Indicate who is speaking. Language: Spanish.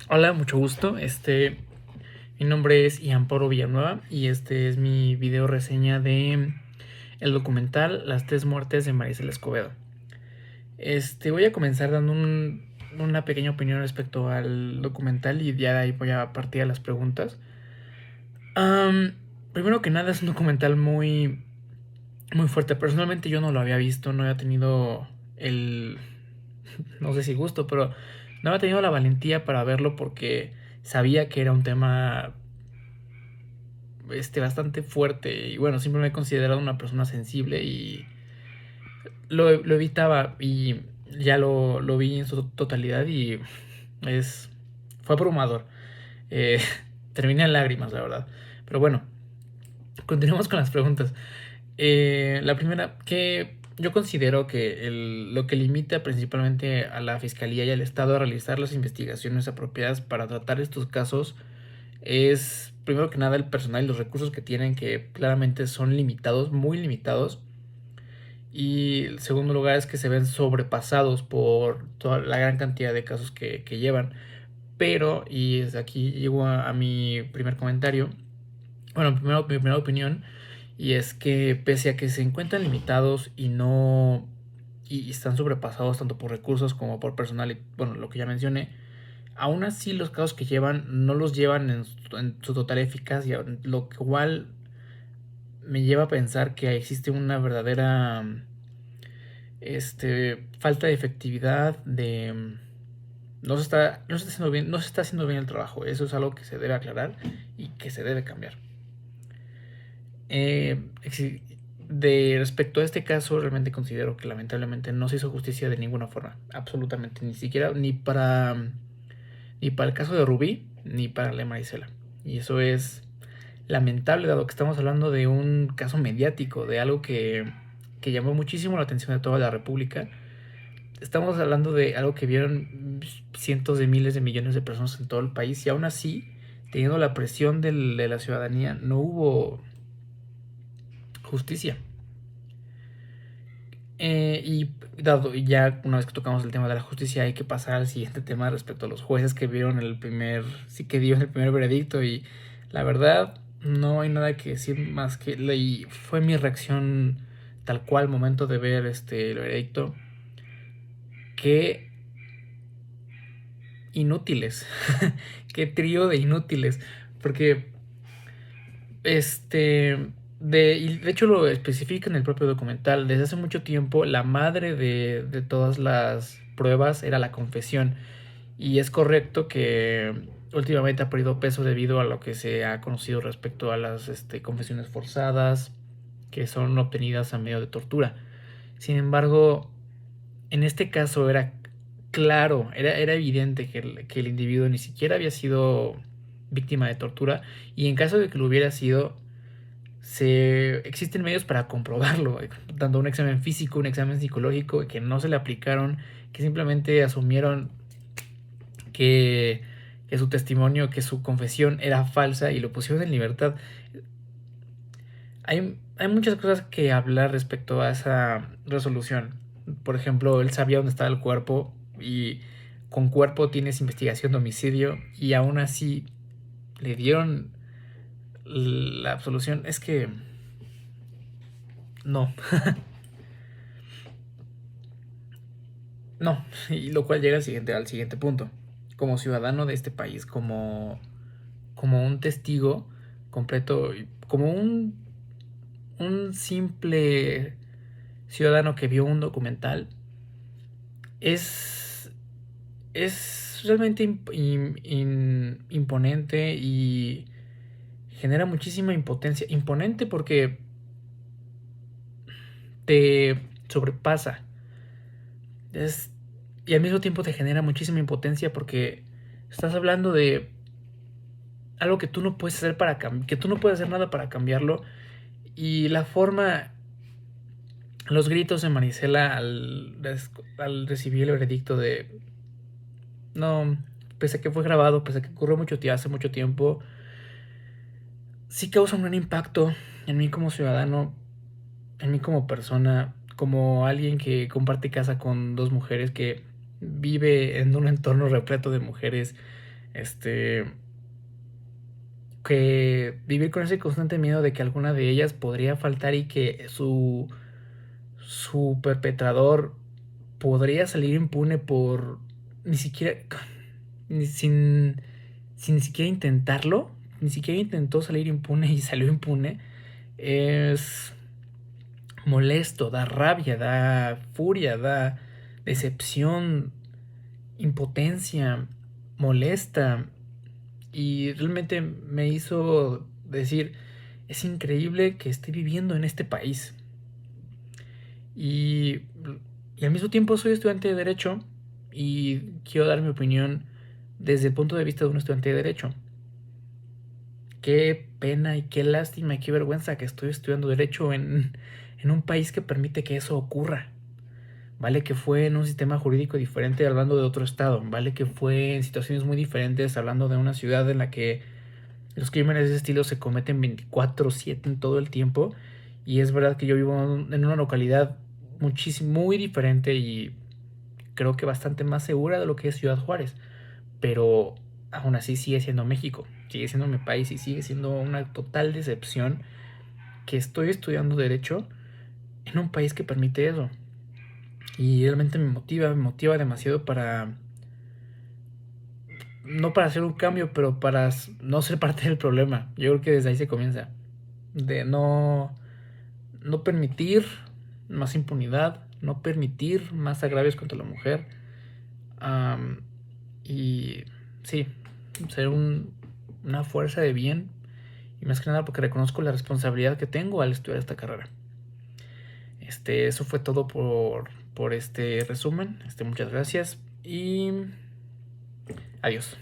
Speaker 1: Hola, mucho gusto. Mi nombre es Ian Poro Villanueva y este es mi video reseña de el documental Las tres muertes de Marisela Escobedo. Voy a comenzar dando una pequeña opinión respecto al documental y ya de ahí voy a partir a las preguntas. Am, Primero que nada es un documental muy fuerte. Personalmente yo no lo había visto, no había tenido el, no sé si gusto, pero no había tenido la valentía para verlo porque sabía que era un tema bastante fuerte y bueno, siempre me he considerado una persona sensible y lo evitaba y ya lo vi en su totalidad y es fue abrumador. Eh, Terminé en lágrimas, la verdad. Pero bueno, continuemos con las preguntas. La primera, que yo considero que lo que limita principalmente a la Fiscalía y al Estado a realizar las investigaciones apropiadas para tratar estos casos es, primero que nada, el personal y los recursos que tienen, que claramente son limitados, muy limitados. Y el segundo lugar es que se ven sobrepasados por toda la gran cantidad de casos que llevan. Pero, y desde aquí llego a mi primer comentario, bueno, primero mi primera opinión, y es que pese a que se encuentran limitados y no y están sobrepasados tanto por recursos como por personal, y bueno, lo que ya mencioné, aún así los casos que llevan no los llevan en su total eficacia, lo cual me lleva a pensar que existe una verdadera falta de efectividad, de no se está haciendo bien, no se está haciendo bien el trabajo. Eso es algo que se debe aclarar y que se debe cambiar. Eh, de respecto a este caso, realmente considero que lamentablemente no se hizo justicia de ninguna forma, absolutamente, ni siquiera ni para el caso de Rubí, ni para la Marisela. Y eso es lamentable, dado que estamos hablando de un caso mediático, de algo que llamó muchísimo la atención de toda la República. Estamos hablando de algo que vieron cientos de miles de millones de personas en todo el país y aún así, teniendo la presión de la ciudadanía, no hubo justicia. Y dado ya una vez que tocamos el tema de la justicia, hay que pasar al siguiente tema respecto a los jueces que vieron sí que dio el primer veredicto y la verdad no hay nada que decir más que y fue mi reacción tal cual al momento de ver el veredicto, que inútiles, qué trío de inútiles, porque y de hecho lo especifica en el propio documental. Desde hace mucho tiempo, la madre de todas las pruebas era la confesión. Y es correcto que últimamente ha perdido peso debido a lo que se ha conocido respecto a las confesiones forzadas que son obtenidas a medio de tortura. Sin embargo, en este caso era claro, era evidente que el individuo ni siquiera había sido víctima de tortura y en caso de que lo hubiera sido, existen medios para comprobarlo, tanto un examen físico, un examen psicológico, que no se le aplicaron, que simplemente asumieron que, que su testimonio, que su confesión era falsa y lo pusieron en libertad. Hay muchas cosas que hablar respecto a esa resolución. Por ejemplo, él sabía dónde estaba el cuerpo y con cuerpo tienes investigación de homicidio y aún así le dieron la absolución. Es que no, no, y lo cual llega al siguiente punto. Como ciudadano de este país, como un testigo completo, como un simple ciudadano que vio un documental, es, es realmente imponente y genera muchísima impotencia. Imponente porque te sobrepasa. Es, y al mismo tiempo te genera muchísima impotencia porque estás hablando de algo que tú no puedes hacer que tú no puedes hacer nada para cambiarlo. Y la forma, los gritos de Marisela al recibir el veredicto de no, pese a que fue grabado, pese a que ocurrió hace mucho tiempo, sí causa un gran impacto en mí como ciudadano, en mí como persona, como alguien que comparte casa con dos mujeres que vive en un entorno repleto de mujeres, este, que vivir con ese constante miedo de que alguna de ellas podría faltar y que su perpetrador podría salir impune por ni siquiera, ni, sin ni siquiera intentarlo, ni siquiera intentó salir impune y salió impune, es molesto, da rabia, da furia, da decepción, impotencia, molesta. Y realmente me hizo decir, es increíble que esté viviendo en este país. Y, y al mismo tiempo soy estudiante de Derecho y quiero dar mi opinión desde el punto de vista de un estudiante de Derecho. Qué pena y qué lástima y qué vergüenza que estoy estudiando Derecho en un país que permite que eso ocurra. Vale que fue en un sistema jurídico diferente hablando de otro estado. Vale que fue en situaciones muy diferentes hablando de una ciudad en la que los crímenes de ese estilo se cometen 24/7 en todo el tiempo. Y es verdad que yo vivo en una localidad muchísimo, muy diferente y creo que bastante más segura de lo que es Ciudad Juárez. Pero aún así sigue siendo México, sigue siendo mi país y sigue siendo una total decepción que estoy estudiando Derecho en un país que permite eso. Y realmente me motiva demasiado para, no para hacer un cambio, pero para no ser parte del problema. Yo creo que desde ahí se comienza. De no permitir más impunidad, no permitir más agravios contra la mujer. Um, y sí, ser una fuerza de bien. Y más que nada porque reconozco la responsabilidad que tengo al estudiar esta carrera. Eso fue todo por este resumen. Muchas gracias y adiós.